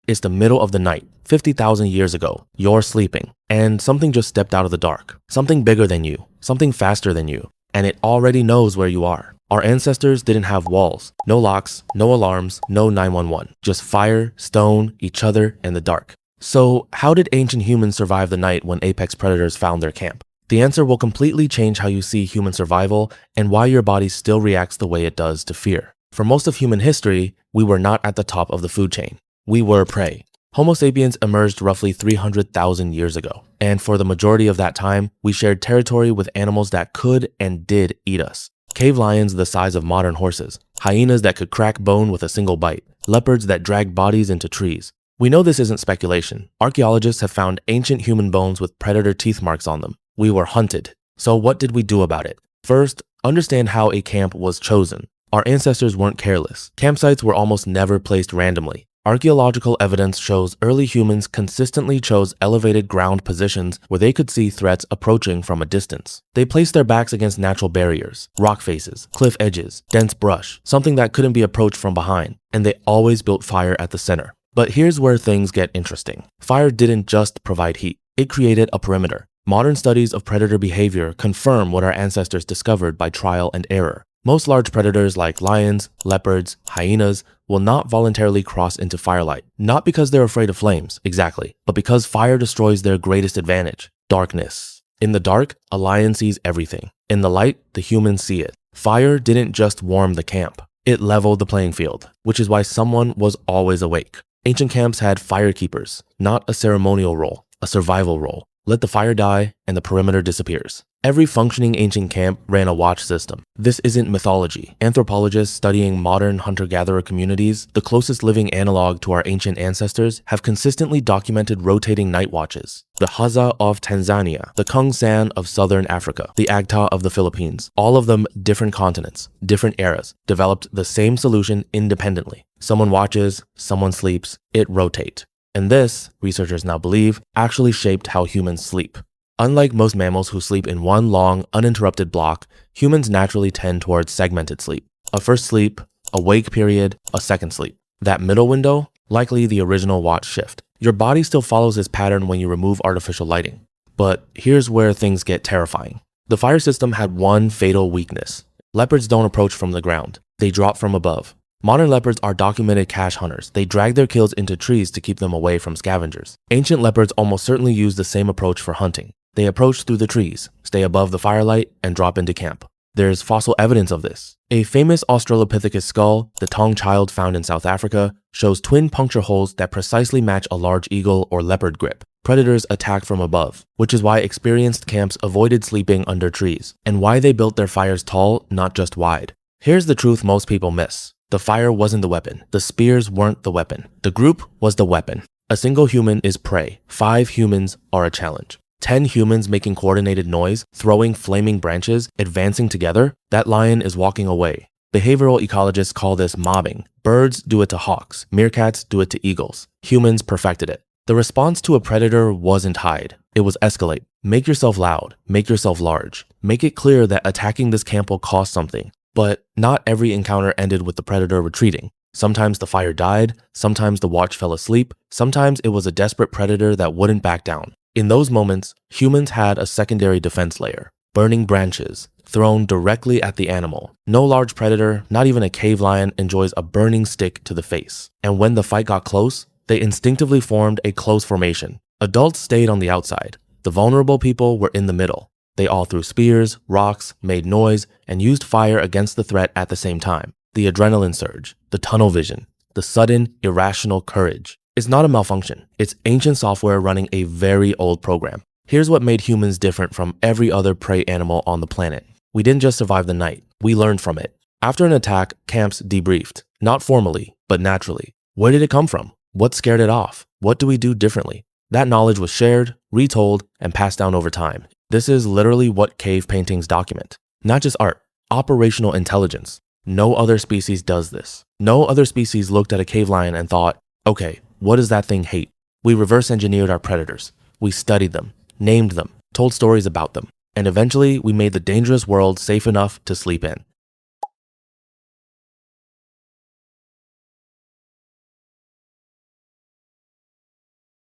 It's the middle of the night, 50,000 years ago. You're sleeping, and something just stepped out of the dark. Something bigger than you, something faster than you, and it already knows where you are. Our ancestors didn't have walls, no locks, no alarms, no 911. Just fire, stone, each other, and the dark. So how did ancient humans survive the night when apex predators found their camp? The answer will completely change how you see human survival and why your body still reacts the way it does to fear. For most of human history, we were not at the top of the food chain. We were prey. Homo sapiens emerged roughly 300,000 years ago, and for the majority of that time, we shared territory with animals that could and did eat us. Cave lions the size of modern horses, hyenas that could crack bone with a single bite, leopards that dragged bodies into trees. We know this isn't speculation. Archaeologists have found ancient human bones with predator teeth marks on them. We were hunted. So what did we do about it? First, understand how a camp was chosen. Our ancestors weren't careless. Campsites were almost never placed randomly. Archaeological evidence shows early humans consistently chose elevated ground positions where they could see threats approaching from a distance. They placed their backs against natural barriers, rock faces, cliff edges, dense brush, something that couldn't be approached from behind, and they always built fire at the center. But here's where things get interesting. Fire didn't just provide heat, it created a perimeter. Modern studies of predator behavior confirm what our ancestors discovered by trial and error. Most large predators like lions, leopards, hyenas will not voluntarily cross into firelight, not because they're afraid of flames, exactly, but because fire destroys their greatest advantage, darkness. In the dark, a lion sees everything. In the light, the humans see it. Fire didn't just warm the camp, it leveled the playing field, which is why someone was always awake. Ancient camps had fire keepers, not a ceremonial role, a survival role. Let the fire die and the perimeter disappears. Every functioning ancient camp ran a watch system. This isn't mythology. Anthropologists studying modern hunter-gatherer communities, the closest living analog to our ancient ancestors, have consistently documented rotating night watches. The Hadza of Tanzania, the Kung San of southern Africa, the Agta of the Philippines, all of them different continents, different eras, developed the same solution independently. Someone watches, someone sleeps, it rotates. And this, researchers now believe, actually shaped how humans sleep. Unlike most mammals who sleep in one long, uninterrupted block, humans naturally tend towards segmented sleep. A first sleep, a wake period, a second sleep. That middle window, likely the original watch shift. Your body still follows this pattern when you remove artificial lighting. But here's where things get terrifying. The fire system had one fatal weakness. Leopards don't approach from the ground. They drop from above. Modern leopards are documented cache hunters. They drag their kills into trees to keep them away from scavengers. Ancient leopards almost certainly used the same approach for hunting. They approach through the trees, stay above the firelight, and drop into camp. There's fossil evidence of this. A famous Australopithecus skull, the Tong child found in South Africa, shows twin puncture holes that precisely match a large eagle or leopard grip. Predators attack from above, which is why experienced camps avoided sleeping under trees, and why they built their fires tall, not just wide. Here's the truth most people miss. The fire wasn't the weapon. The spears weren't the weapon. The group was the weapon. A single human is prey. 5 humans are a challenge. 10 humans making coordinated noise, throwing flaming branches, advancing together, that lion is walking away. Behavioral ecologists call this mobbing. Birds do it to hawks. Meerkats do it to eagles. Humans perfected it. The response to a predator wasn't hide. It was escalate. Make yourself loud. Make yourself large. Make it clear that attacking this camp will cost something. But not every encounter ended with the predator retreating. Sometimes the fire died, sometimes the watch fell asleep, sometimes it was a desperate predator that wouldn't back down. In those moments, humans had a secondary defense layer. Burning branches, thrown directly at the animal. No large predator, not even a cave lion, enjoys a burning stick to the face. And when the fight got close, they instinctively formed a close formation. Adults stayed on the outside. The vulnerable people were in the middle. They all threw spears, rocks, made noise, and used fire against the threat at the same time. The adrenaline surge, the tunnel vision, the sudden, irrational courage. It's not a malfunction. It's ancient software running a very old program. Here's what made humans different from every other prey animal on the planet. We didn't just survive the night. We learned from it. After an attack, camps debriefed. Not formally, but naturally. Where did it come from? What scared it off? What do we do differently? That knowledge was shared, retold, and passed down over time. This is literally what cave paintings document. Not just art, operational intelligence. No other species does this. No other species looked at a cave lion and thought, okay, what does that thing hate? We reverse engineered our predators. We studied them, named them, told stories about them, and eventually we made the dangerous world safe enough to sleep in.